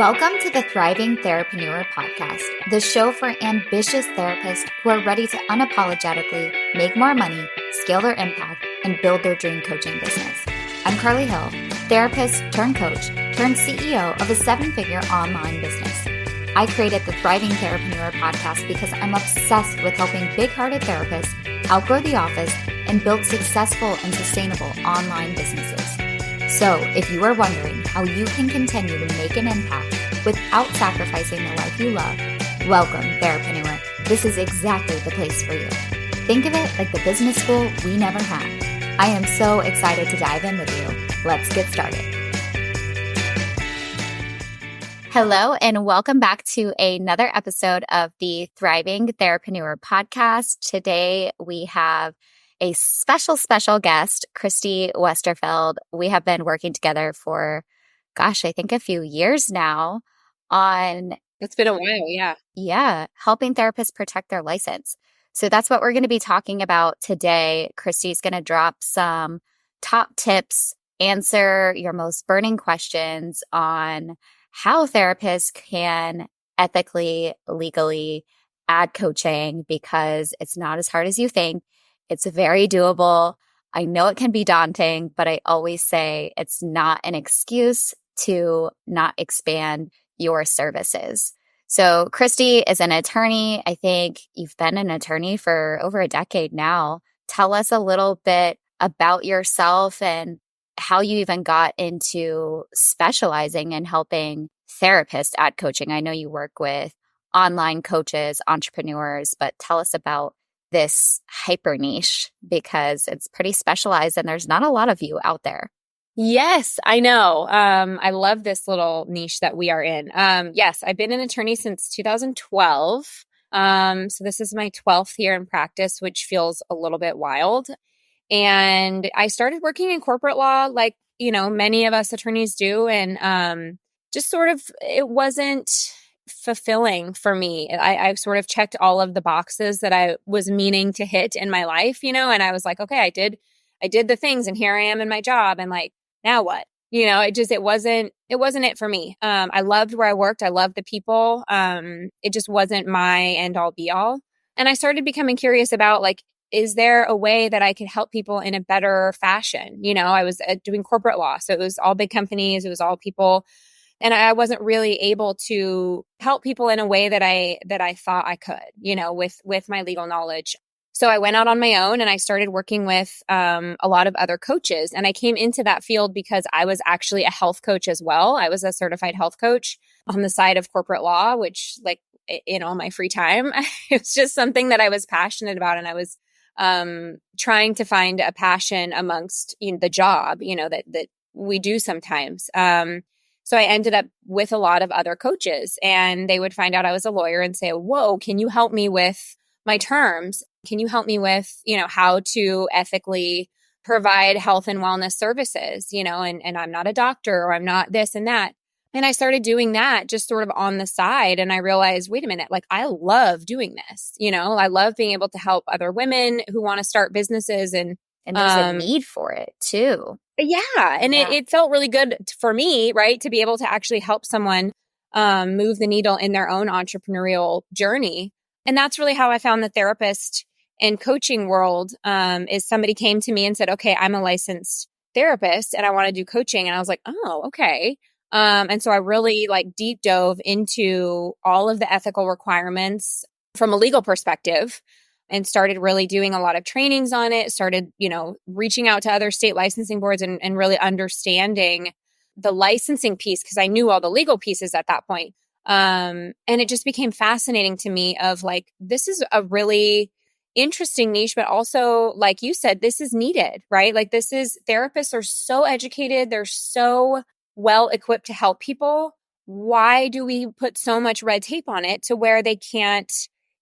Welcome to the Thriving Therapreneur podcast, the show for ambitious therapists who are ready to unapologetically make more money, scale their impact, and build their dream coaching business. I'm Carly Hill, therapist turned coach turned CEO of a seven-figure online business. I created the Thriving Therapreneur podcast because I'm obsessed with helping big-hearted therapists outgrow the office and build successful and sustainable online businesses. So if you are wondering how you can continue to make an impact without sacrificing the life you love, welcome, Therapreneur. This is exactly the place for you. Think of it like the business school we never had. I am so excited to dive in with you. Let's get started. Hello, and welcome back to another episode of the Thriving Therapreneur podcast. Today, we have a special guest, Christy Westerfeld. We have been working together for, I think a few years now on... It's been a while, yeah. Yeah, helping therapists protect their license. So that's what we're going to be talking about today. Christy's going to drop some top tips, answer your most burning questions on how therapists can ethically, legally add coaching, because it's not as hard as you think. It's very doable. I know it can be daunting, but I always say it's not an excuse to not expand your services. So Christy is an attorney. I think you've been an attorney for over a decade now. Tell us a little bit about yourself and how you even got into specializing in helping therapists add coaching. I know you work with online coaches, entrepreneurs, but tell us about this hyper niche, because it's pretty specialized and there's not a lot of you out there. Yes, I know. I love this little niche that we are in. Yes, I've been an attorney since 2012. So this is my 12th year in practice, which feels a little bit wild. And I started working in corporate law like, many of us attorneys do. And just sort of, it wasn't fulfilling for me. I sort of checked all of the boxes that I was meaning to hit in my life, and I was like, okay, I did the things, and here I am in my job, and like, now what? It wasn't it for me. I loved where I worked. I loved the people. It just wasn't my end all be all. And I started becoming curious about, like, is there a way that I could help people in a better fashion? I was doing corporate law, so it was all big companies. It was all people. And I wasn't really able to help people in a way that I thought I could, with my legal knowledge. So I went out on my own and I started working with a lot of other coaches. And I came into that field because I was actually a health coach as well. I was a certified health coach on the side of corporate law, which, like, in all my free time, it was just something that I was passionate about. And I was trying to find a passion amongst the job, that we do sometimes. So I ended up with a lot of other coaches, and they would find out I was a lawyer and say, whoa, can you help me with my terms? Can you help me with, how to ethically provide health and wellness services, and I'm not a doctor, or I'm not this and that. And I started doing that just sort of on the side. And I realized, wait a minute, like, I love doing this. I love being able to help other women who want to start businesses, and there's a need for it too. Yeah. And it felt really good for me, right, to be able to actually help someone move the needle in their own entrepreneurial journey. And that's really how I found the therapist and coaching world, is somebody came to me and said, okay, I'm a licensed therapist and I want to do coaching. And I was like, oh, okay. And so I really deep dove into all of the ethical requirements from a legal perspective, and started really doing a lot of trainings on it, started, reaching out to other state licensing boards and really understanding the licensing piece, because I knew all the legal pieces at that point. And it just became fascinating to me of, like, this is a really interesting niche, but also, like you said, this is needed, right? Like, therapists are so educated. They're so well equipped to help people. Why do we put so much red tape on it to where they can't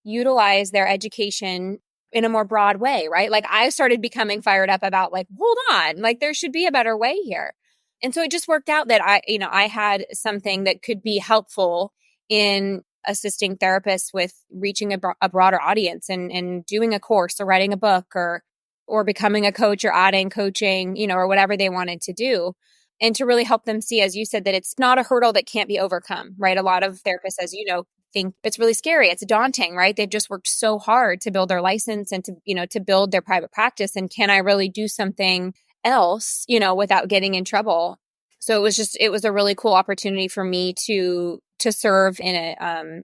utilize their education in a more broad way, right? Like, I started becoming fired up about, like, hold on, like, there should be a better way here. And so it just worked out that I had something that could be helpful in assisting therapists with reaching a broader audience, and doing a course or writing a book or becoming a coach or adding coaching, or whatever they wanted to do. and to really help them see, as you said, that it's not a hurdle that can't be overcome, right? A lot of therapists, as you know, think it's really scary. It's daunting, right? They've just worked so hard to build their license and to build their private practice. And can I really do something else, without getting in trouble? So it was a really cool opportunity for me to serve in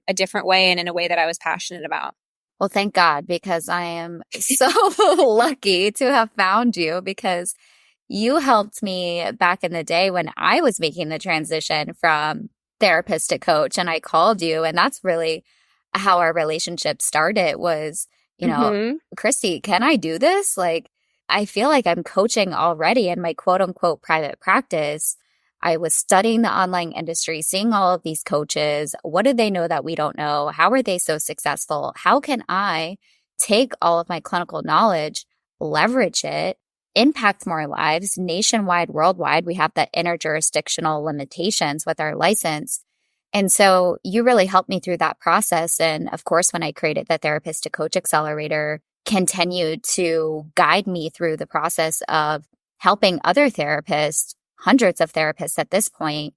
a different way and in a way that I was passionate about. Well, thank God, because I am so lucky to have found you, because you helped me back in the day when I was making the transition from therapist to coach, and I called you, and that's really how our relationship started was, Christy, can I do this? Like, I feel like I'm coaching already in my quote unquote private practice. I was studying the online industry, seeing all of these coaches. What do they know that we don't know? How are they so successful? How can I take all of my clinical knowledge, leverage it, impact more lives nationwide, worldwide? We have the interjurisdictional limitations with our license. And so you really helped me through that process. And of course, when I created the Therapist to Coach Accelerator, continued to guide me through the process of helping other therapists, hundreds of therapists at this point,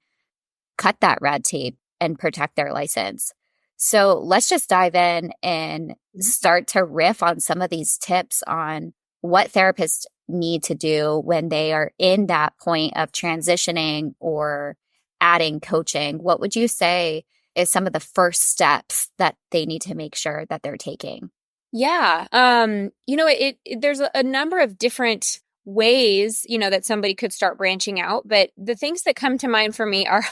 cut that red tape and protect their license. So let's just dive in and start to riff on some of these tips on what therapists need to do when they are in that point of transitioning or adding coaching. What would you say is some of the first steps that they need to make sure that they're taking? Yeah. There's a number of different ways, that somebody could start branching out. But the things that come to mind for me are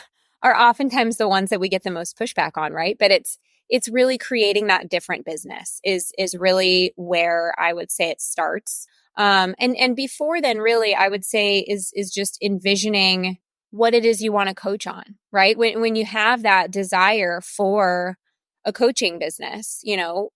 oftentimes the ones that we get the most pushback on, right? But it's really creating that different business is really where I would say it starts. And before then, really, I would say is just envisioning what it is you want to coach on, right? When you have that desire for a coaching business,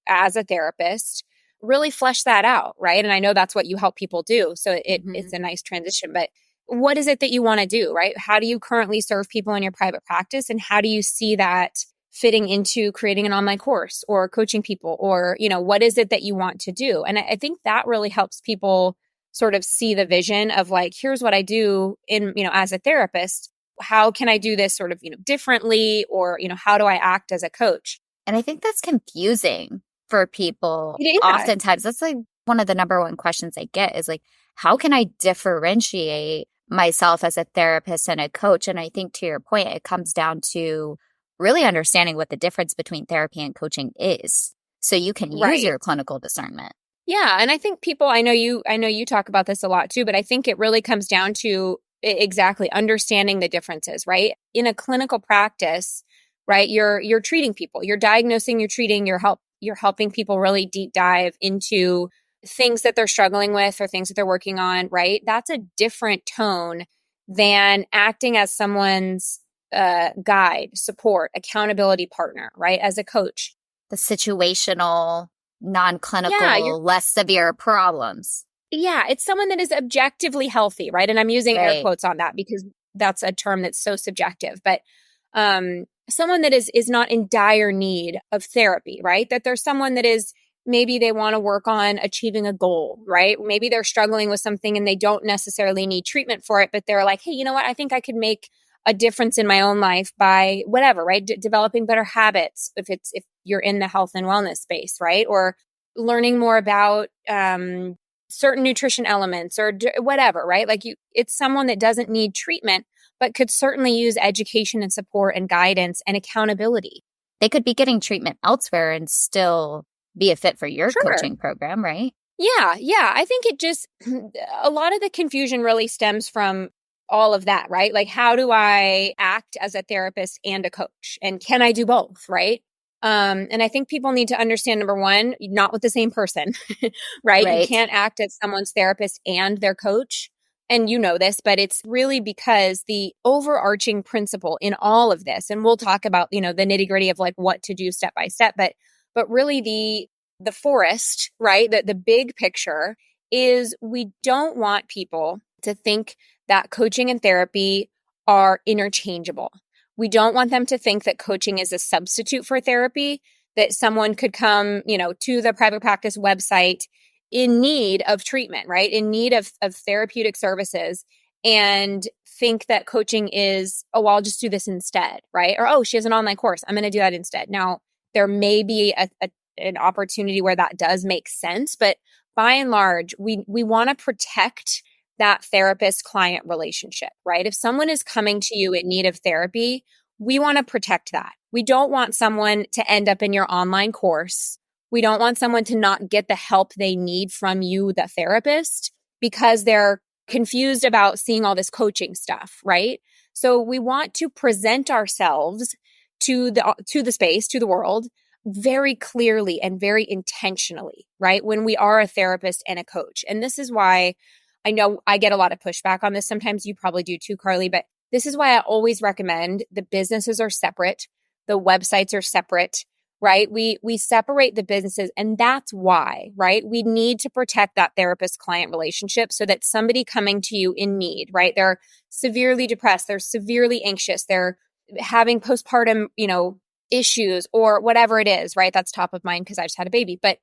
as a therapist, really flesh that out, right? And I know that's what you help people do. So it's a nice transition, but what is it that you want to do, right? How do you currently serve people in your private practice? And how do you see that fitting into creating an online course or coaching people, or, what is it that you want to do? And I think that really helps people sort of see the vision of like, here's what I do in, as a therapist. How can I do this sort of, differently? Or, how do I act as a coach? And I think that's confusing for people. Yeah. Oftentimes, that's like one of the number one questions I get is like, how can I differentiate myself as a therapist and a coach? And I think to your point, it comes down to really understanding what the difference between therapy and coaching is, so you can use your clinical discernment. Yeah. And I think people, I know you talk about this a lot too, but I think it really comes down to exactly understanding the differences, right? In a clinical practice, right? You're treating people, you're diagnosing, you're treating, you're helping people really deep dive into things that they're struggling with or things that they're working on, right? That's a different tone than acting as someone's guide, support, accountability partner, right? As a coach. The situational, non-clinical, less severe problems. Yeah, it's someone that is objectively healthy, right? And I'm using air quotes on that because that's a term that's so subjective. But someone that is not in dire need of therapy, right? That there's someone that is, maybe they want to work on achieving a goal, right? Maybe they're struggling with something and they don't necessarily need treatment for it, but they're like, hey, you know what? I think I could make a difference in my own life by whatever, right? Developing better habits if you're in the health and wellness space, right? Or learning more about certain nutrition elements or whatever, right? Like it's someone that doesn't need treatment, but could certainly use education and support and guidance and accountability. They could be getting treatment elsewhere and still be a fit for your coaching program, right? Yeah. I think a lot of the confusion really stems from all of that, right? Like, how do I act as a therapist and a coach? And can I do both, right? And I think people need to understand, number one, not with the same person, right? You can't act as someone's therapist and their coach. And you know this, but it's really because the overarching principle in all of this, and we'll talk about, the nitty gritty of like what to do step by step, but really the forest, right? The big picture is we don't want people to think that coaching and therapy are interchangeable. We don't want them to think that coaching is a substitute for therapy, that someone could come, to the private practice website in need of treatment, right? In need of therapeutic services and think that coaching is, oh, well, I'll just do this instead, right? Or, oh, she has an online course, I'm going to do that instead. Now, there may be an opportunity where that does make sense, but by and large, we want to protect that therapist-client relationship, right? If someone is coming to you in need of therapy, we want to protect that. We don't want someone to end up in your online course. We don't want someone to not get the help they need from you, the therapist, because they're confused about seeing all this coaching stuff, right? So we want to present ourselves to the space, to the world, very clearly and very intentionally, right? When we are a therapist and a coach. And this is why I know I get a lot of pushback on this. Sometimes you probably do too, Carly, but this is why I always recommend the businesses are separate. The websites are separate, right? We separate the businesses, and that's why, right? We need to protect that therapist-client relationship so that somebody coming to you in need, right? They're severely depressed, they're severely anxious, they're having postpartum, issues or whatever it is, right? That's top of mind because I just had a baby. But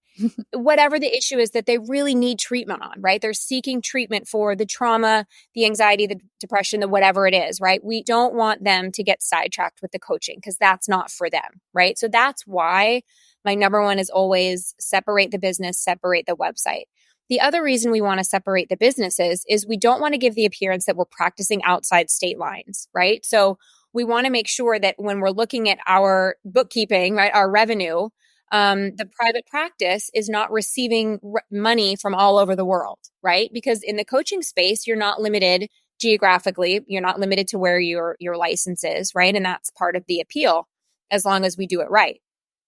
whatever the issue is that they really need treatment on, right? They're seeking treatment for the trauma, the anxiety, the depression, the whatever it is, right? We don't want them to get sidetracked with the coaching because that's not for them, right? So that's why my number one is always separate the business, separate the website. The other reason we want to separate the businesses is we don't want to give the appearance that we're practicing outside state lines, right? So we want to make sure that when we're looking at our bookkeeping, right, our revenue, the private practice is not receiving money from all over the world, right? Because in the coaching space, you're not limited geographically. You're not limited to where your license is, right? And that's part of the appeal as long as we do it right.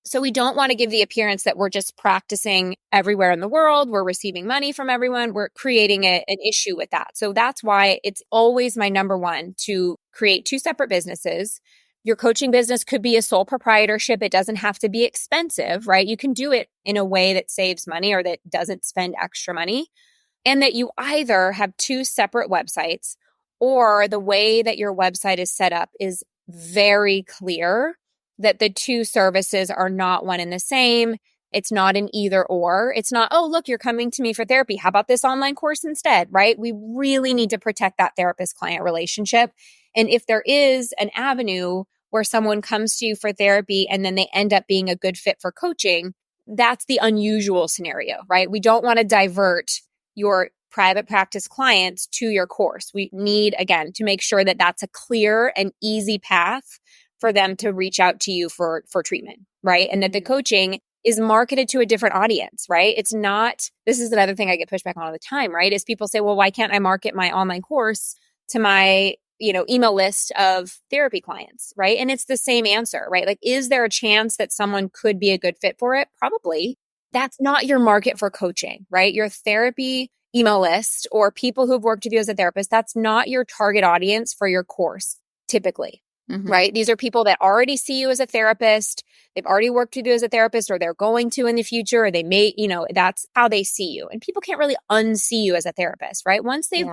So we don't want to give the appearance that we're just practicing everywhere in the world. We're receiving money from everyone. We're creating an issue with that. So that's why it's always my number one to create two separate businesses. Your coaching business could be a sole proprietorship. It doesn't have to be expensive, right? You can do it in a way that saves money or that doesn't spend extra money. And that you either have two separate websites or the way that your website is set up is very clear that the two services are not one and the same. It's not an either or. It's not, oh, look, you're coming to me for therapy. How about this online course instead, right? We really need to protect that therapist-client relationship. And if there is an avenue where someone comes to you for therapy and then they end up being a good fit for coaching, that's the unusual scenario, right? We don't want to divert your private practice clients to your course. We need, again, to make sure that that's a clear and easy path for them to reach out to you for treatment, right? And that the coaching is marketed to a different audience, right? It's not, this is another thing I get pushback on all the time, right? Is people say, well, why can't I market my online course to my, email list of therapy clients, right? And it's the same answer, right? Like, is there a chance that someone could be a good fit for it? Probably. That's not your market for coaching, right? Your therapy email list or people who've worked with you as a therapist, that's not your target audience for your course, typically. Right? These are people that already see you as a therapist. They've already worked with you as a therapist, or they're going to in the future, or they may, that's how they see you. And people can't really unsee you as a therapist, right? Once they've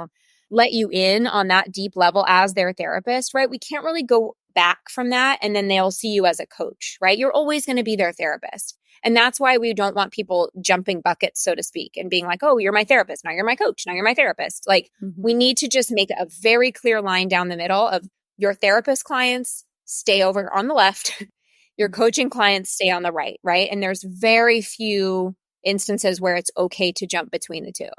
let you in on that deep level as their therapist, right? We can't really go back from that. And then they'll see you as a coach, right? You're always going to be their therapist. And that's why we don't want people jumping buckets, so to speak, and being like, oh, you're my therapist. Now you're my coach. Now you're my therapist. Like, we need to just make a very clear line down the middle of your therapist clients stay over on the left, your coaching clients stay on the right, right? And there's very few instances where it's okay to jump between the two.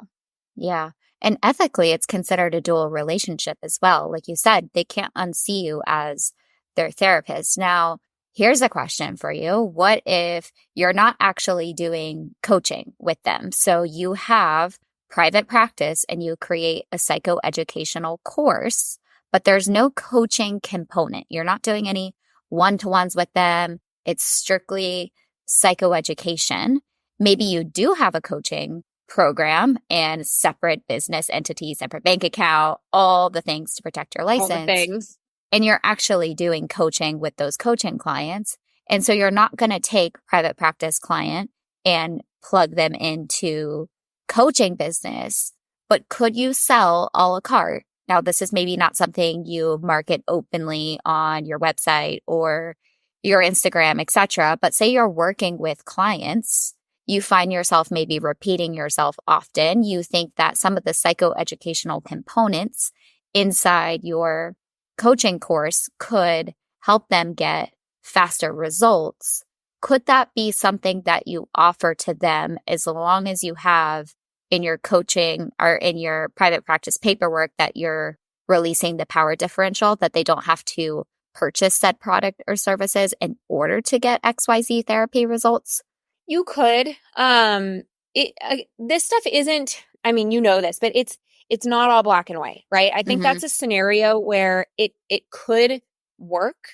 Yeah. And ethically, it's considered a dual relationship as well. Like you said, they can't unsee you as their therapist. Now, here's a question for you. What if you're not actually doing coaching with them? So you have private practice and you create a psychoeducational course, but there's no coaching component. You're not doing any one-to-ones with them. It's strictly psychoeducation. Maybe you do have a coaching program and separate business entities, separate bank account, all the things to protect your license. All the things. And you're actually doing coaching with those coaching clients. And so you're not going to take private practice client and plug them into coaching business, but could you sell a la carte? Now, this is maybe not something you market openly on your website or your Instagram, etc. But say you're working with clients, you find yourself maybe repeating yourself often. You think that some of the psychoeducational components inside your coaching course could help them get faster results. Could that be something that you offer to them as long as you have in your coaching or in your private practice paperwork that you're releasing the power differential, that they don't have to purchase said product or services in order to get XYZ therapy results? You could. This stuff isn't, I mean, you know this, but it's not all black and white, right? I think that's a scenario where it could work.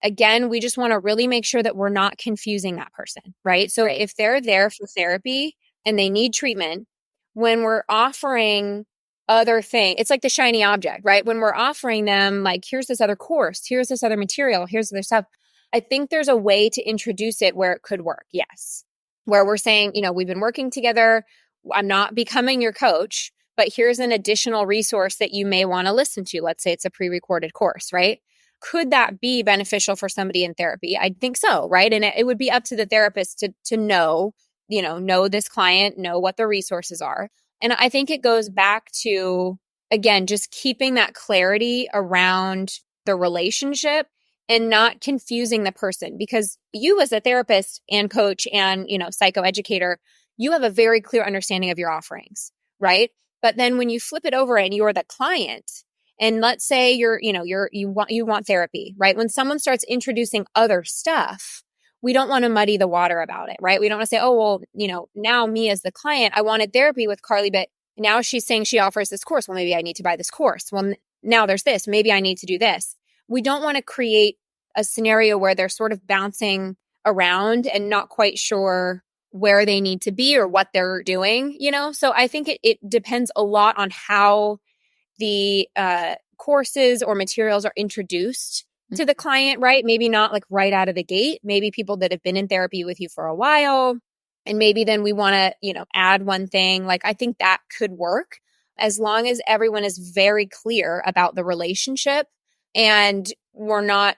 Again, we just want to really make sure that we're not confusing that person, right? So if they're there for therapy and they need treatment, when we're offering other thing, it's like the shiny object, right? When we're offering them, like, here's this other course, here's this other material, here's this stuff. I think there's a way to introduce it where it could work. Yes. Where we're saying, we've been working together. I'm not becoming your coach, but here's an additional resource that you may want to listen to. Let's say it's a pre-recorded course, right? Could that be beneficial for somebody in therapy? I think so, right? And it would be up to the therapist to know this client, know what the resources are. And I think it goes back to, again, just keeping that clarity around the relationship and not confusing the person, because you as a therapist and coach and, psychoeducator, you have a very clear understanding of your offerings, right? But then when you flip it over and you're the client, and let's say you want therapy, right? When someone starts introducing other stuff, we don't want to muddy the water about it, right? We don't want to say, oh, well, now me as the client, I wanted therapy with Carly, but now she's saying she offers this course. Well, maybe I need to buy this course. Well, now there's this. Maybe I need to do this. We don't want to create a scenario where they're sort of bouncing around and not quite sure where they need to be or what they're doing, So I think it depends a lot on how the courses or materials are introduced to the client, right? Maybe not like right out of the gate. Maybe people that have been in therapy with you for a while. And maybe then we want to, add one thing. Like, I think that could work as long as everyone is very clear about the relationship and we're not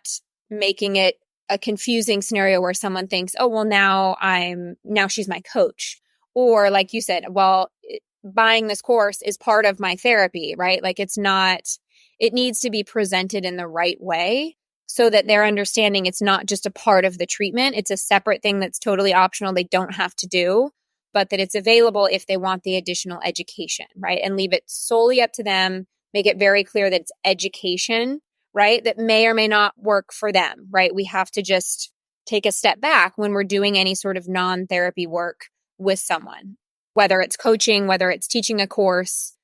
making it a confusing scenario where someone thinks, oh, well, now she's my coach. Or like you said, well, buying this course is part of my therapy, right? Like it needs to be presented in the right way so that they're understanding it's not just a part of the treatment. It's a separate thing that's totally optional. They don't have to do, but that it's available if they want the additional education, right? And leave it solely up to them. Make it very clear that it's education, right? That may or may not work for them, right? We have to just take a step back when we're doing any sort of non-therapy work with someone, whether it's coaching, whether it's teaching a course,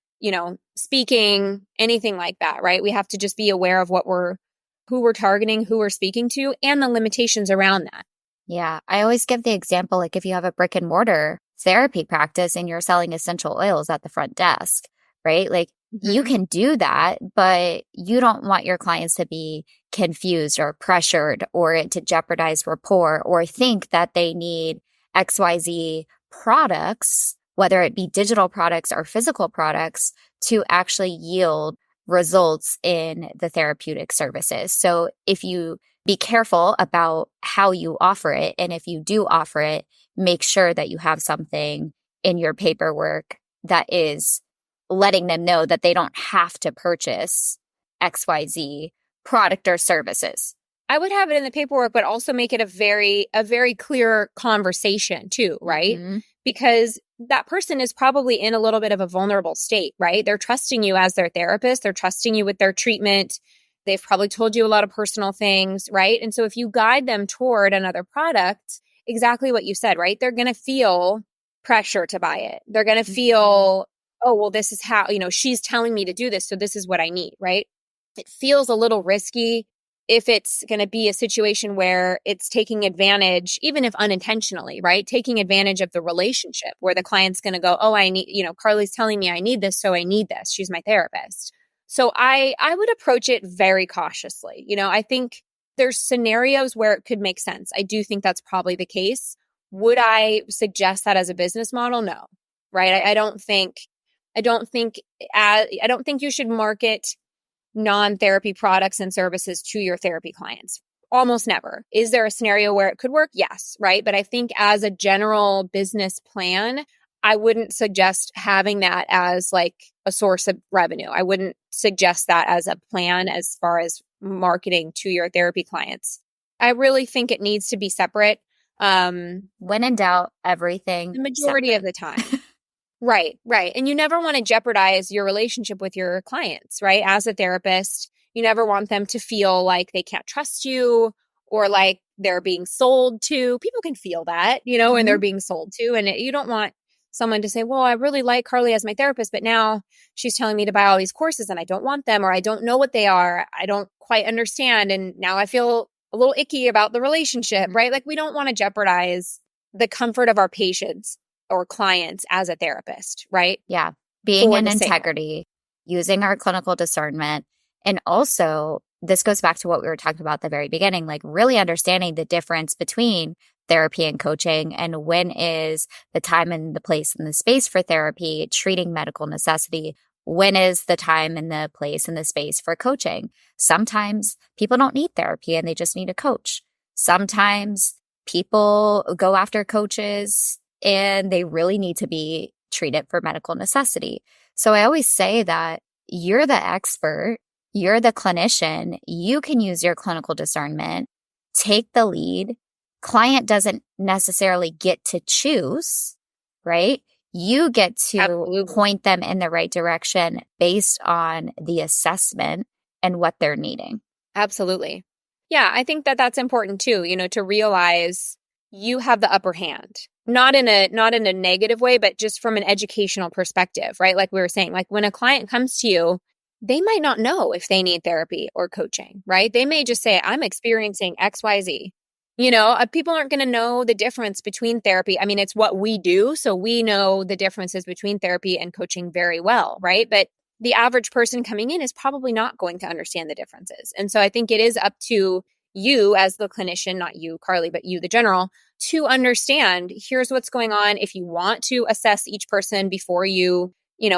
speaking, anything like that, right? We have to just be aware of who we're targeting, who we're speaking to, and the limitations around that. Yeah. I always give the example, like if you have a brick and mortar therapy practice and you're selling essential oils at the front desk, right? Like you can do that, but you don't want your clients to be confused or pressured or it to jeopardize rapport or think that they need XYZ products, whether it be digital products or physical products, to actually yield results in the therapeutic services. So if you be careful about how you offer it, and if you do offer it, make sure that you have something in your paperwork that is letting them know that they don't have to purchase XYZ product or services. I would have it in the paperwork, but also make it a very clear conversation too, right? Because that person is probably in a little bit of a vulnerable state, right? They're trusting you as their therapist. They're trusting you with their treatment. They've probably told you a lot of personal things, right? And so if you guide them toward another product, exactly what you said, right? They're going to feel pressure to buy it. They're going to feel, oh, well, this is how, she's telling me to do this. So this is what I need, right? It feels a little risky if it's going to be a situation where it's taking advantage, even if unintentionally, right? Taking advantage of the relationship where the client's going to go, oh, I need, Carly's telling me I need this, so I need this. She's my therapist. So I would approach it very cautiously. I think there's scenarios where it could make sense. I do think that's probably the case. Would I suggest that as a business model? No, right? I don't think you should market non-therapy products and services to your therapy clients. Almost never. Is there a scenario where it could work? Yes, right? But I think as a general business plan, I wouldn't suggest having that as like a source of revenue. I wouldn't suggest that as a plan as far as marketing to your therapy clients. I really think it needs to be separate. When in doubt, everything The majority separate. of the time. Right, right. And you never want to jeopardize your relationship with your clients, right? As a therapist, you never want them to feel like they can't trust you or like they're being sold to. People can feel that, when they're being sold to. And you don't want someone to say, well, I really like Carly as my therapist, but now she's telling me to buy all these courses and I don't want them, or I don't know what they are. I don't quite understand. And now I feel a little icky about the relationship, right? Like we don't want to jeopardize the comfort of our patients or clients as a therapist, right? Yeah. Being For in the sake of- integrity, using our clinical discernment. And also, this goes back to what we were talking about at the very beginning, like really understanding the difference between therapy and coaching and when is the time and the place and the space for therapy, treating medical necessity. When is the time and the place and the space for coaching? Sometimes people don't need therapy and they just need a coach. Sometimes people go after coaches and they really need to be treated for medical necessity. So I always say that you're the expert, you're the clinician, you can use your clinical discernment, take the lead. Client doesn't necessarily get to choose, right? You get to Absolutely. point them in the right direction based on the assessment and what they're needing. Absolutely. Yeah, I think that that's important too, to realize you have the upper hand. Not in a negative way, but just from an educational perspective, right? Like we were saying, like when a client comes to you, they might not know if they need therapy or coaching, right? They may just say, I'm experiencing XYZ. People aren't going to know the difference between therapy. I mean, it's what we do. So we know the differences between therapy and coaching very well, right? But the average person coming in is probably not going to understand the differences. And so I think it is up to you as the clinician, not you, Carly, but you, the general, to understand here's what's going on. If you want to assess each person before you,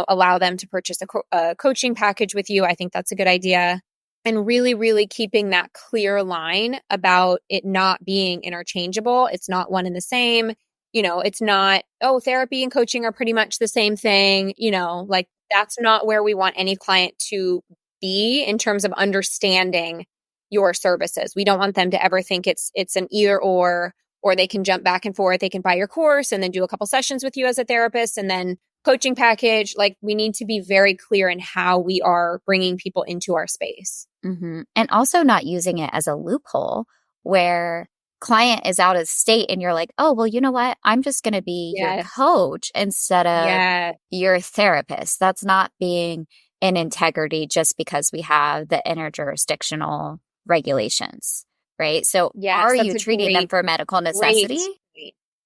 allow them to purchase a coaching package with you, I think that's a good idea. And really, really keeping that clear line about it not being interchangeable. It's not one and the same. It's not, therapy and coaching are pretty much the same thing. Like that's not where we want any client to be in terms of understanding your services. We don't want them to ever think it's an either or they can jump back and forth. They can buy your course and then do a couple sessions with you as a therapist and then coaching package. Like we need to be very clear in how we are bringing people into our space. Mm-hmm. And also not using it as a loophole where client is out of state and you're like, oh, well, you know what? I'm just going to be your coach instead of your therapist. That's not being in integrity just because we have the interjurisdictional regulations, right? So are you treating them for medical necessity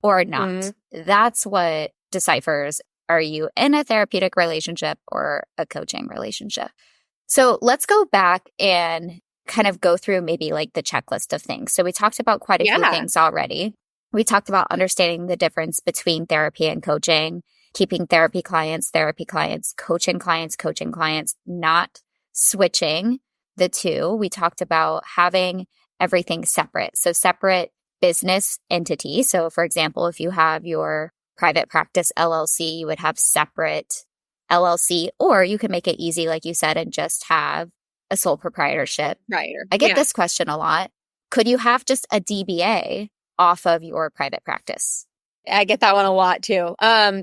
or not? Mm-hmm. That's what deciphers, are you in a therapeutic relationship or a coaching relationship? So let's go back and kind of go through maybe like the checklist of things. So we talked about quite a few things already. We talked about understanding the difference between therapy and coaching, keeping therapy clients, coaching clients, not switching the two. We talked about having everything separate. So separate business entity. So for example, if you have your private practice LLC, you would have separate LLC, or you can make it easy, like you said, and just have a sole proprietorship. Right. I get this question a lot. Could you have just a DBA off of your private practice? I get that one a lot too.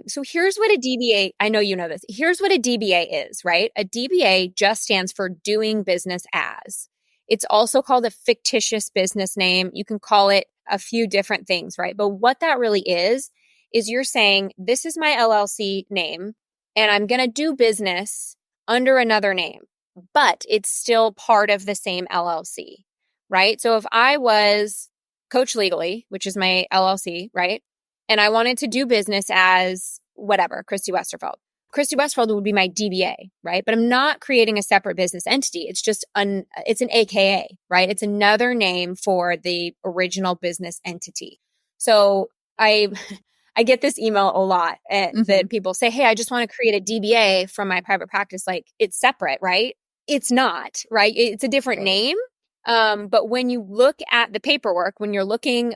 So here's what a DBA, I know you know this. Here's what a DBA is, right? A DBA just stands for doing business as. It's also called a fictitious business name. You can call it a few different things, right? But what that really is you're saying, this is my LLC name, and I'm going to do business under another name, but it's still part of the same LLC, right? So if I was Coach Legally, which is my LLC, right? And I wanted to do business as whatever, Christy Westerfeld. Christy Westerfeld would be my DBA, right? But I'm not creating a separate business entity. It's just it's an AKA, right? It's another name for the original business entity. So I get this email a lot that people say, hey, I just want to create a DBA from my private practice. Like it's separate, right? It's not, right? It's a different name. But when you look at the paperwork, when you're looking,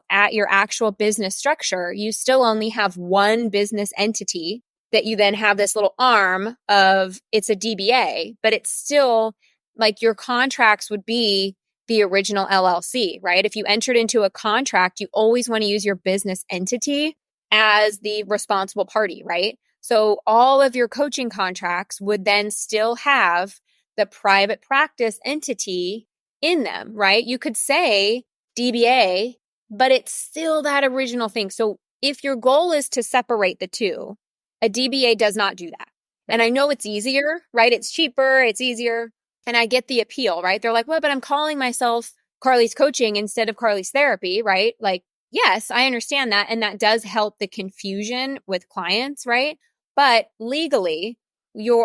at your actual business structure, you still only have one business entity that you then have this little arm of, it's a DBA, but it's still like your contracts would be the original LLC, right? If you entered into a contract, you always want to use your business entity as the responsible party, right? So all of your coaching contracts would then still have the private practice entity in them, right? You could say DBA, but it's still that original thing. So if your goal is to separate the two, a DBA does not do that. And I know it's easier, right? It's cheaper, it's easier. And I get the appeal, right? They're like, well, but I'm calling myself Carly's Coaching instead of Carly's Therapy, right? Like, yes, I understand that. And that does help the confusion with clients, right? But legally,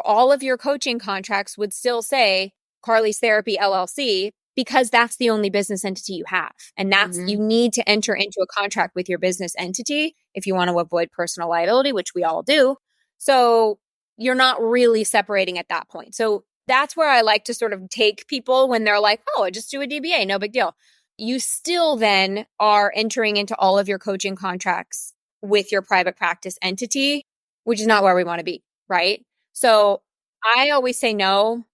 all of your coaching contracts would still say Carly's Therapy LLC, because that's the only business entity you have. And that's, you need to enter into a contract with your business entity if you want to avoid personal liability, which we all do. So you're not really separating at that point. So that's where I like to sort of take people when they're like, oh, I just do a DBA, no big deal. You still then are entering into all of your coaching contracts with your private practice entity, which is not where we want to be, right? So I always say no,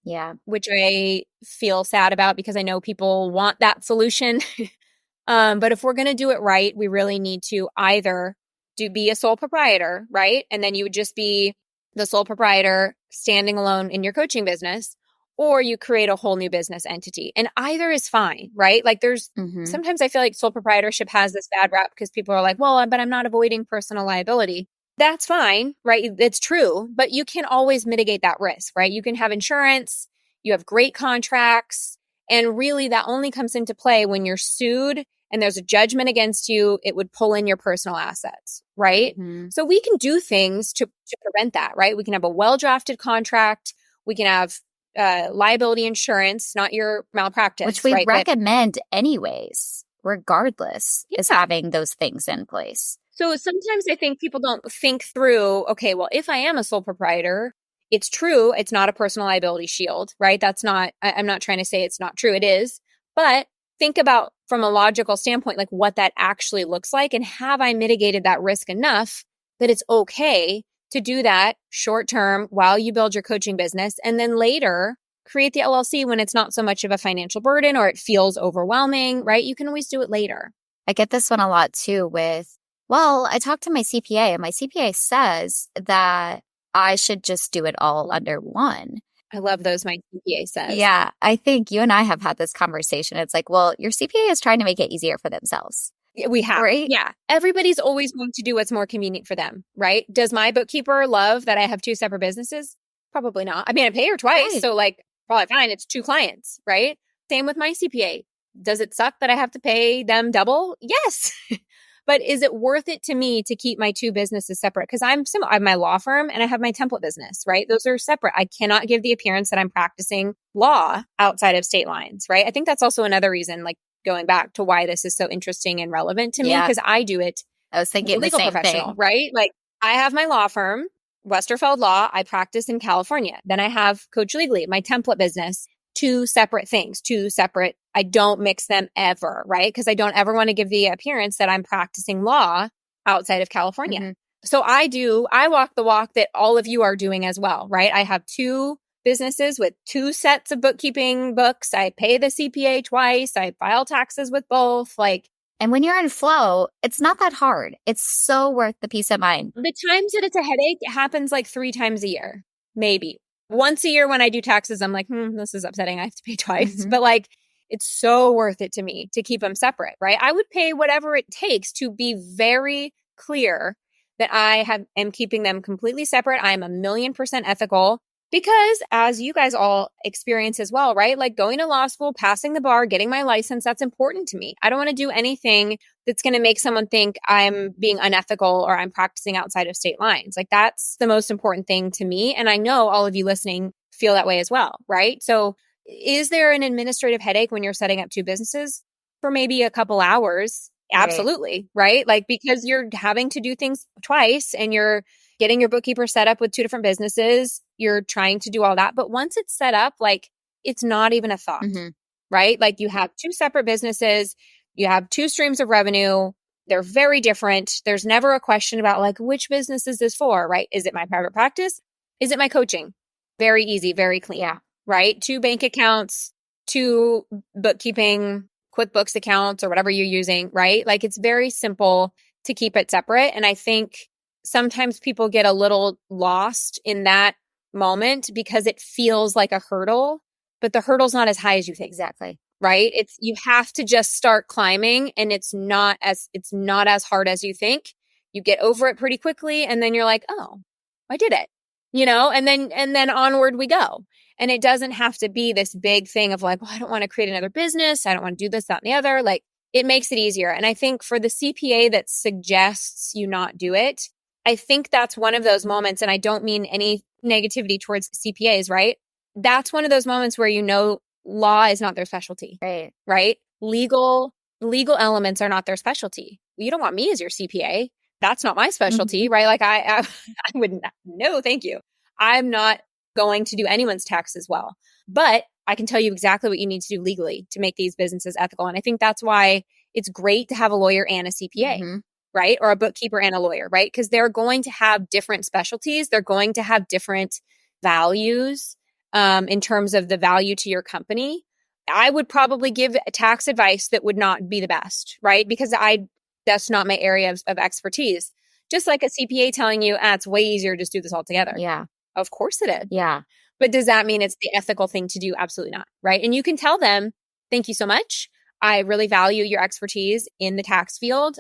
which I feel sad about because I know people want that solution. But if we're going to do it right, we really need to either be a sole proprietor, right? And then you would just be the sole proprietor standing alone in your coaching business, or you create a whole new business entity. And either is fine, right? Like there's sometimes I feel like sole proprietorship has this bad rap because people are like, well, but I'm not avoiding personal liability. That's fine, right? It's true, but you can always mitigate that risk, right? You can have insurance, you have great contracts, and really that only comes into play when you're sued and there's a judgment against you. It would pull in your personal assets, right? So we can do things to prevent that, right? We can have a well-drafted contract. We can have liability insurance, not your malpractice. Which we recommend anyways, regardless, is having those things in place. So sometimes I think people don't think through, okay, well, if I am a sole proprietor, it's true. It's not a personal liability shield, right? I'm not trying to say it's not true. It is. But think about from a logical standpoint, like what that actually looks like. And have I mitigated that risk enough that it's okay to do that short term while you build your coaching business, and then later create the LLC when it's not so much of a financial burden or it feels overwhelming, right? You can always do it later. I get this one a lot too with, well, I talked to my CPA and my CPA says that I should just do it all under one. I love those my CPA says. Yeah, I think you and I have had this conversation. It's like, well, your CPA is trying to make it easier for themselves. We have. Right? Yeah. Everybody's always going to do what's more convenient for them, right? Does my bookkeeper love that I have two separate businesses? Probably not. I mean, I pay her twice. Right. So like, probably fine. It's two clients, right? Same with my CPA. Does it suck that I have to pay them double? Yes. But is it worth it to me to keep my two businesses separate? Because I have my law firm and I have my template business, right? Those are separate. I cannot give the appearance that I'm practicing law outside of state lines, right? I think that's also another reason, like going back to why this is so interesting and relevant to me, because I do it. I was thinking legal the same professional, thing. Right? Like I have my law firm, Westerfeld Law. I practice in California. Then I have Coach Legally, my template business. Two separate things, I don't mix them ever, right? Because I don't ever want to give the appearance that I'm practicing law outside of California. So I walk the walk that all of you are doing as well, right? I have two businesses with two sets of bookkeeping books. I pay the CPA twice. I file taxes with both. And when you're in flow, it's not that hard. It's so worth the peace of mind. The times that it's a headache, it happens like 3 times a year, maybe. Once a year when I do taxes, I'm like, this is upsetting. I have to pay twice. But like, it's so worth it to me to keep them separate, right? I would pay whatever it takes to be very clear that I am keeping them completely separate. I am 1,000,000% ethical because, as you guys all experience as well, right? Like going to law school, passing the bar, getting my license, that's important to me. I don't want to do anything that's going to make someone think I'm being unethical or I'm practicing outside of state lines. Like that's the most important thing to me. And I know all of you listening feel that way as well, right? So is there an administrative headache when you're setting up two businesses for maybe a couple hours? Absolutely, right? Like because you're having to do things twice and you're getting your bookkeeper set up with two different businesses. You're trying to do all that. But once it's set up, like it's not even a thought, right? Like you have two separate businesses, you have two streams of revenue. They're very different. There's never a question about like, which business is this for, right? Is it my private practice? Is it my coaching? Very easy, very clean, Yeah. right? Two bank accounts, two bookkeeping, QuickBooks accounts or whatever you're using, right? Like it's very simple to keep it separate. And I think sometimes people get a little lost in that moment because it feels like a hurdle, but the hurdle's not as high as you think. Exactly. Right? It's you have to just start climbing and it's not as hard as you think. You get over it pretty quickly and then you're like, "Oh, I did it." And then onward we go. And it doesn't have to be this big thing of like, "Well, I don't want to create another business. I don't want to do this, that, and the other." Like it makes it easier. And I think for the CPA that suggests you not do it, I think that's one of those moments, and I don't mean any negativity towards CPAs, right? That's one of those moments where law is not their specialty, right? Legal elements are not their specialty. You don't want me as your CPA. That's not my specialty, right? Like I wouldn't, no, thank you. I'm not going to do anyone's taxes well, but I can tell you exactly what you need to do legally to make these businesses ethical. And I think that's why it's great to have a lawyer and a CPA, right? Or a bookkeeper and a lawyer, right? Because they're going to have different specialties. They're going to have different values in terms of the value to your company. I would probably give tax advice that would not be the best, right? Because that's not my area of expertise. Just like a CPA telling you, it's way easier to just do this all together. Yeah. Of course it is. Yeah. But does that mean it's the ethical thing to do? Absolutely not, right? And you can tell them, thank you so much. I really value your expertise in the tax field.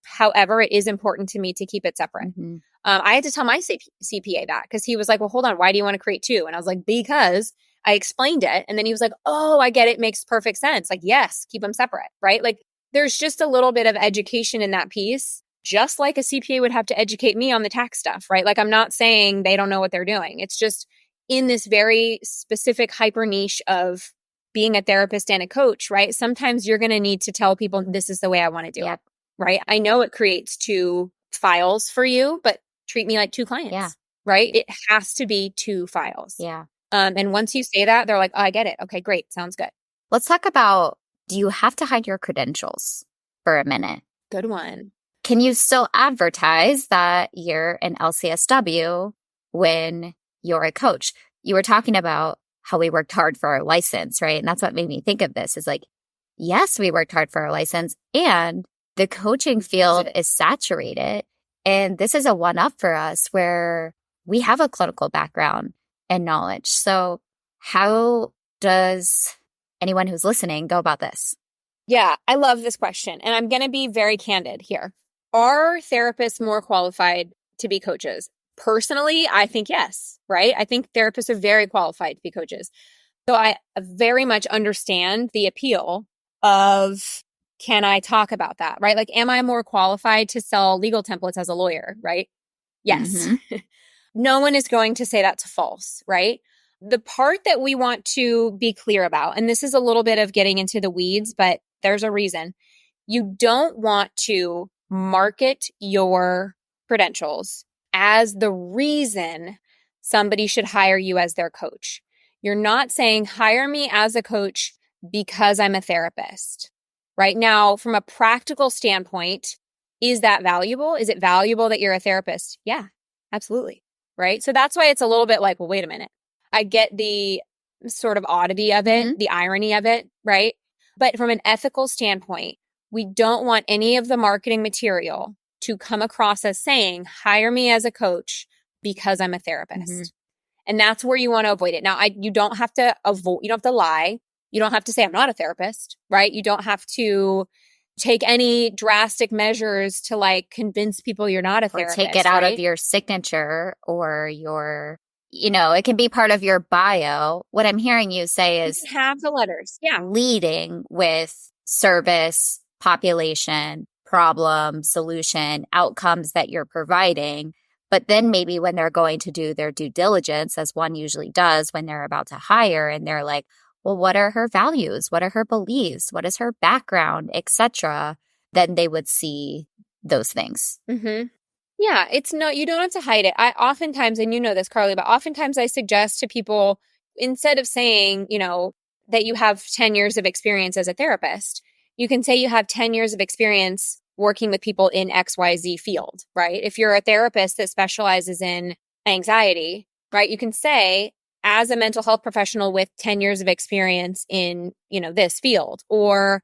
However, it is important to me to keep it separate. I had to tell my CPA that because he was like, well, hold on, why do you want to create two? And I was like, because I explained it. And then he was like, oh, I get it. Makes perfect sense. Like, yes, keep them separate, right? Like there's just a little bit of education in that piece, just like a CPA would have to educate me on the tax stuff, right? Like I'm not saying they don't know what they're doing. It's just in this very specific hyper niche of being a therapist and a coach, right? Sometimes you're going to need to tell people this is the way I want to do it, right? I know it creates two files for you, but treat me like two clients, right? It has to be two files. Yeah. And once you say that, they're like, oh, I get it. Okay, great. Sounds good. Let's talk about, do you have to hide your credentials for a minute? Good one. Can you still advertise that you're an LCSW when you're a coach? You were talking about how we worked hard for our license, right? And that's what made me think of this is like, yes, we worked hard for our license and the coaching field is saturated. And this is a one-up for us where we have a clinical background and knowledge. So how does anyone who's listening go about this? Yeah, I love this question. And I'm going to be very candid here. Are therapists more qualified to be coaches? Personally, I think yes, right? I think therapists are very qualified to be coaches. So I very much understand the appeal of, can I talk about that, right? Like, am I more qualified to sell legal templates as a lawyer, right? Yes. No one is going to say that's false, right? The part that we want to be clear about, and this is a little bit of getting into the weeds, but there's a reason. You don't want to market your credentials as the reason somebody should hire you as their coach. You're not saying, hire me as a coach because I'm a therapist. Right now, from a practical standpoint, is that valuable? Is it valuable that you're a therapist? Yeah, absolutely. Right. So that's why it's a little bit like, well, wait a minute. I get the sort of oddity of it, the irony of it. Right. But from an ethical standpoint, we don't want any of the marketing material to come across as saying, hire me as a coach because I'm a therapist. And that's where you want to avoid it. Now, you don't have to you don't have to lie. You don't have to say, I'm not a therapist, right? You don't have to take any drastic measures to like convince people you're not a therapist. Or take it out of your signature or your, it can be part of your bio. What I'm hearing you say is you can have the letters. Yeah. Leading with service, population, problem, solution, outcomes that you're providing. But then maybe when they're going to do their due diligence, as one usually does when they're about to hire, and they're like, well, what are her values? What are her beliefs? What is her background, etc.? Then they would see those things. Yeah, you don't have to hide it. I oftentimes, and you know this, Carly, but oftentimes I suggest to people, instead of saying, that you have 10 years of experience as a therapist. You can say you have 10 years of experience working with people in XYZ field, right? If you're a therapist that specializes in anxiety, right? You can say, as a mental health professional with 10 years of experience in, this field, or,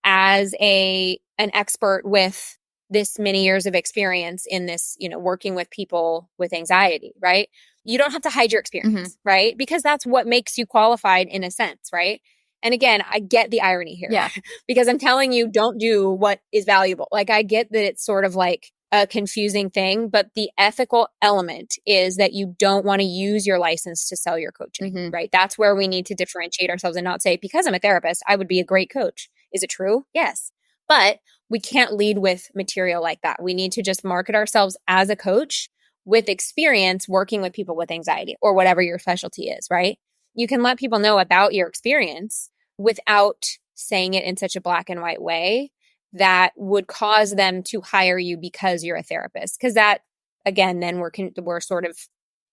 as an expert with this many years of experience in this, working with people with anxiety, right? You don't have to hide your experience, right? Because that's what makes you qualified in a sense, right? And again, I get the irony here because I'm telling you, don't do what is valuable. Like, I get that it's sort of like a confusing thing, but the ethical element is that you don't want to use your license to sell your coaching, right? That's where we need to differentiate ourselves and not say, because I'm a therapist, I would be a great coach. Is it true? Yes. But we can't lead with material like that. We need to just market ourselves as a coach with experience working with people with anxiety or whatever your specialty is, right? You can let people know about your experience without saying it in such a black and white way that would cause them to hire you because you're a therapist. Because that, again, then we're sort of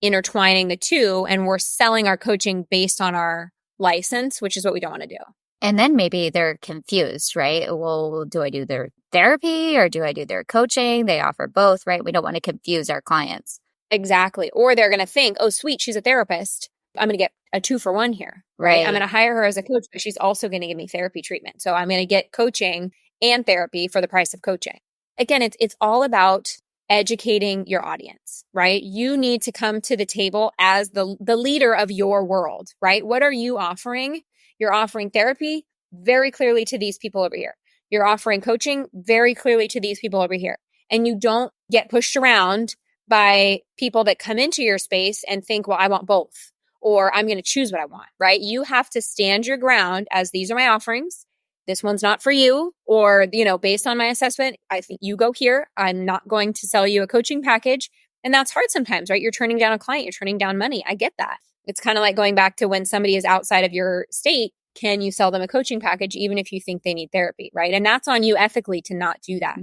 intertwining the two, and we're selling our coaching based on our license, which is what we don't want to do. And then maybe they're confused, right? Well, do I do their therapy or do I do their coaching? They offer both, right? We don't want to confuse our clients. Exactly. Or they're going to think, oh, sweet, she's a therapist. I'm going to get a 2-for-1 here, right? I'm going to hire her as a coach, but she's also going to give me therapy treatment. So I'm going to get coaching and therapy for the price of coaching. Again, it's all about educating your audience, right? You need to come to the table as the leader of your world, right? What are you offering? You're offering therapy very clearly to these people over here. You're offering coaching very clearly to these people over here. And you don't get pushed around by people that come into your space and think, well, I want both, or I'm going to choose what I want, right? You have to stand your ground as these are my offerings. This one's not for you. Or, based on my assessment, I think you go here. I'm not going to sell you a coaching package. And that's hard sometimes, right? You're turning down a client. You're turning down money. I get that. It's kind of like going back to when somebody is outside of your state. Can you sell them a coaching package even if you think they need therapy, right? And that's on you ethically to not do that,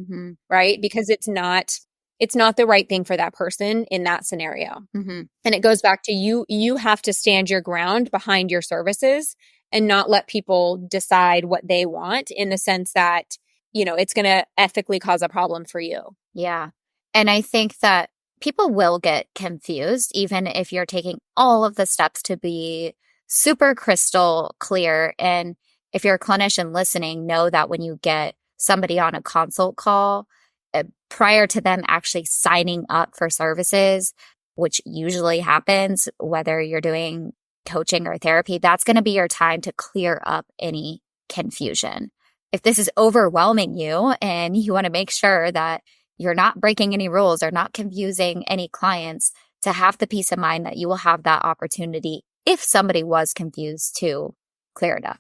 right? Because it's not the right thing for that person in that scenario. And it goes back to you have to stand your ground behind your services and not let people decide what they want in the sense that, it's going to ethically cause a problem for you. Yeah. And I think that people will get confused, even if you're taking all of the steps to be super crystal clear. And if you're a clinician listening, know that when you get somebody on a consult call, prior to them actually signing up for services, which usually happens, whether you're doing coaching or therapy, that's going to be your time to clear up any confusion. If this is overwhelming you and you want to make sure that you're not breaking any rules or not confusing any clients, to have the peace of mind that you will have that opportunity if somebody was confused to clear it up.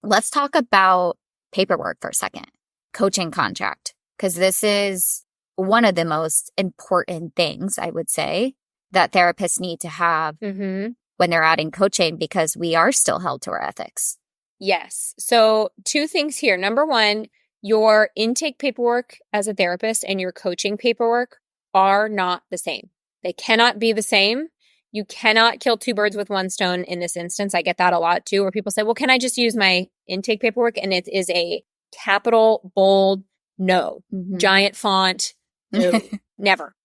Let's talk about paperwork for a second. Coaching contract, because this is one of the most important things, I would say, that therapists need to have when they're adding coaching, because we are still held to our ethics. Yes. So 2 things here. Number 1, your intake paperwork as a therapist and your coaching paperwork are not the same. They cannot be the same. You cannot kill 2 birds with 1 stone in this instance. I get that a lot too, where people say, well, can I just use my intake paperwork? And it is a capital, bold, no. Giant font, no. Never.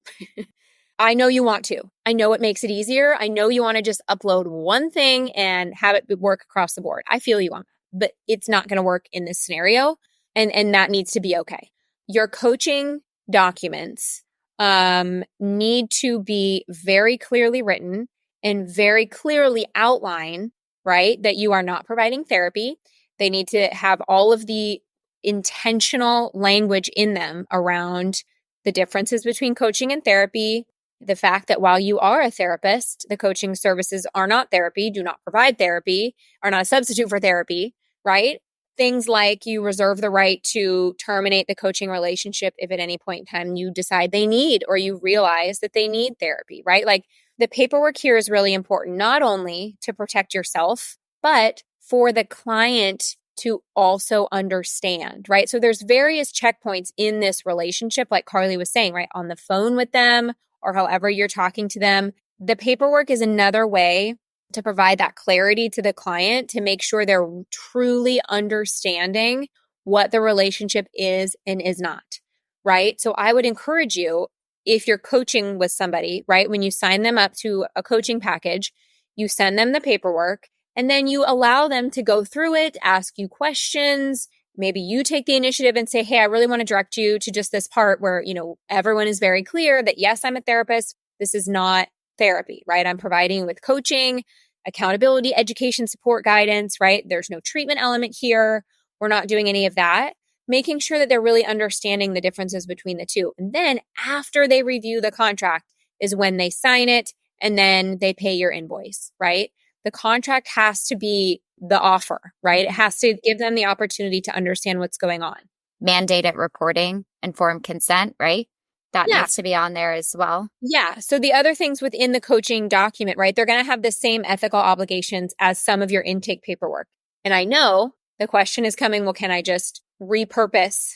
I know you want to. I know it makes it easier. I know you want to just upload one thing and have it work across the board. I feel you on that, but it's not going to work in this scenario. And that needs to be okay. Your coaching documents need to be very clearly written and very clearly outline, right, that you are not providing therapy. They need to have all of the intentional language in them around the differences between coaching and therapy, the fact that while you are a therapist, the coaching services are not therapy, do not provide therapy, are not a substitute for therapy, right? Things like you reserve the right to terminate the coaching relationship if at any point in time you decide they need or you realize that they need therapy, right? Like the paperwork here is really important, not only to protect yourself, but for the client to also understand, right? So there's various checkpoints in this relationship, like Carly was saying, right? On the phone with them or however you're talking to them. The paperwork is another way to provide that clarity to the client to make sure they're truly understanding what the relationship is and is not, right? So I would encourage you, if you're coaching with somebody, right, when you sign them up to a coaching package, you send them the paperwork and then you allow them to go through it, ask you questions. Maybe you take the initiative and say, hey, I really want to direct you to just this part where, everyone is very clear that yes, I'm a therapist. This is not therapy, right? I'm providing you with coaching, accountability, education, support, guidance, right? There's no treatment element here. We're not doing any of that. Making sure that they're really understanding the differences between the two. And then after they review the contract is when they sign it and then they pay your invoice, right? The contract has to be the offer, right? It has to give them the opportunity to understand what's going on. Mandated reporting, informed consent, right? That needs to be on there as well. Yeah. So the other things within the coaching document, right? They're going to have the same ethical obligations as some of your intake paperwork. And I know the question is coming, well, can I just repurpose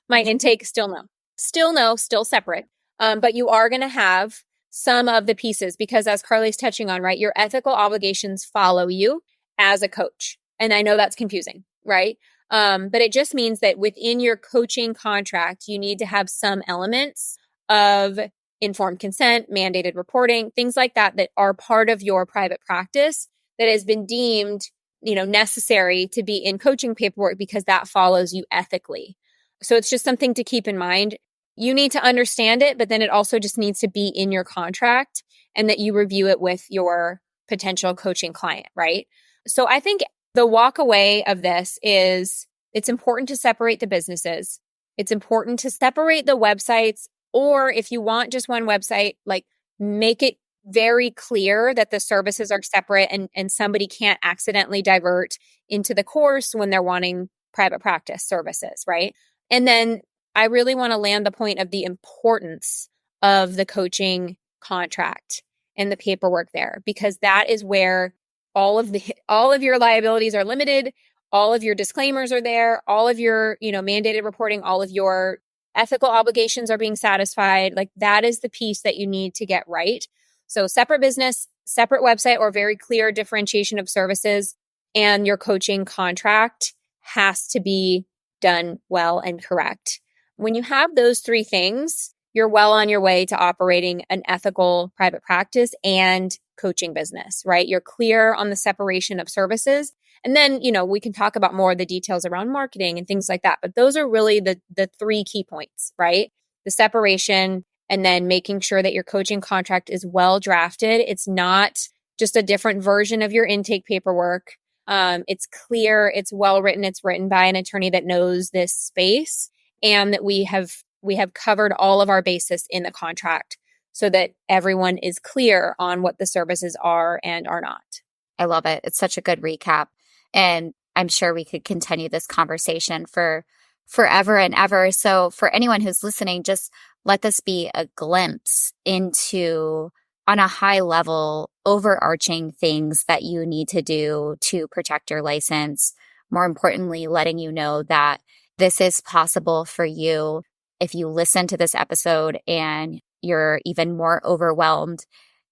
my intake? Still no. Still separate. But you are going to have some of the pieces because as Carly's touching on, right, your ethical obligations follow you as a coach. And I know that's confusing, right? But it just means that within your coaching contract, you need to have some elements of informed consent, mandated reporting, things like that are part of your private practice that has been deemed, necessary to be in coaching paperwork because that follows you ethically. So it's just something to keep in mind. You need to understand it, but then it also just needs to be in your contract and that you review it with your potential coaching client, right? So I think the walk away of this is it's important to separate the businesses. It's important to separate the websites, or if you want just one website, like make it very clear that the services are separate and somebody can't accidentally divert into the course when they're wanting private practice services, right? And then I really want to land the point of the importance of the coaching contract and the paperwork there, because that is where all of your liabilities are limited. All of your disclaimers are there. All of your, mandated reporting, all of your ethical obligations are being satisfied. Like that is the piece that you need to get right. So separate business, separate website, or very clear differentiation of services, and your coaching contract has to be done well and correct. When you have those three things, you're well on your way to operating an ethical private practice and coaching business, right? You're clear on the separation of services. And then, we can talk about more of the details around marketing and things like that. But those are really the three key points, right? The separation, and then making sure that your coaching contract is well drafted. It's not just a different version of your intake paperwork. It's clear, it's well written, it's written by an attorney that knows this space, and that we have covered all of our basis in the contract so that everyone is clear on what the services are and are not. I love it. It's such a good recap. And I'm sure we could continue this conversation for forever and ever. So for anyone who's listening, just let this be a glimpse into, on a high level, overarching things that you need to do to protect your license. More importantly, letting you know that this is possible for you. If you listen to this episode and you're even more overwhelmed,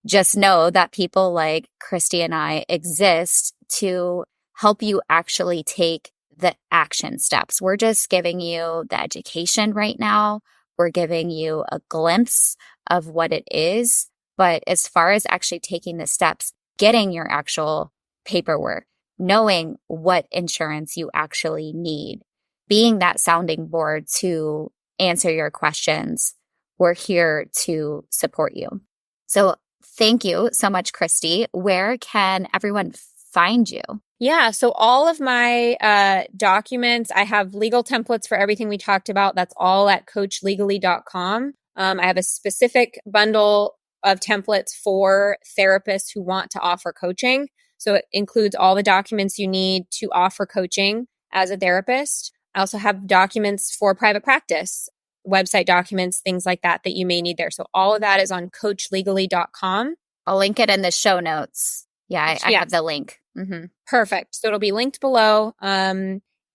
just know that people like Christy and I exist to help you actually take the action steps. We're just giving you the education right now. We're giving you a glimpse of what it is. But as far as actually taking the steps, getting your actual paperwork, knowing what insurance you actually need, being that sounding board to answer your questions, we're here to support you. So thank you so much, Christy. Where can everyone find you? Yeah. So all of my documents, I have legal templates for everything we talked about. That's all at coachlegally.com. I have a specific bundle of templates for therapists who want to offer coaching. So it includes all the documents you need to offer coaching as a therapist. I also have documents for private practice, website documents, things like that you may need there. So all of that is on coachlegally.com. I'll link it in the show notes. Yeah, I have the link. Mm-hmm. Perfect. So it'll be linked below.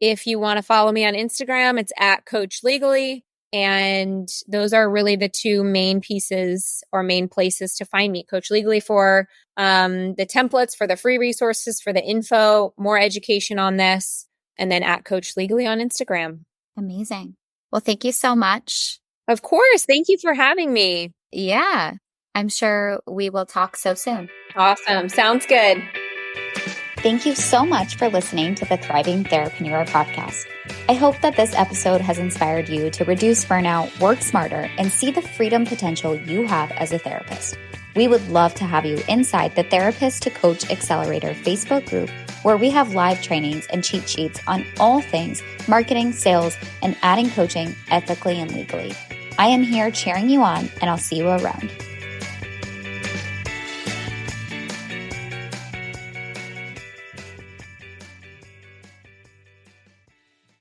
If you want to follow me on Instagram, it's at Coach Legally. And those are really the two main pieces or main places to find me. Coach Legally for the templates, for the free resources, for the info, more education on this, and then at Coach Legally on Instagram. Amazing. Well, thank you so much. Of course. Thank you for having me. Yeah, I'm sure we will talk so soon. Awesome. Sounds good. Thank you so much for listening to the Thriving Therapreneur podcast. I hope that this episode has inspired you to reduce burnout, work smarter, and see the freedom potential you have as a therapist. We would love to have you inside the Therapist to Coach Accelerator Facebook group, where we have live trainings and cheat sheets on all things marketing, sales, and adding coaching ethically and legally. I am here cheering you on, and I'll see you around.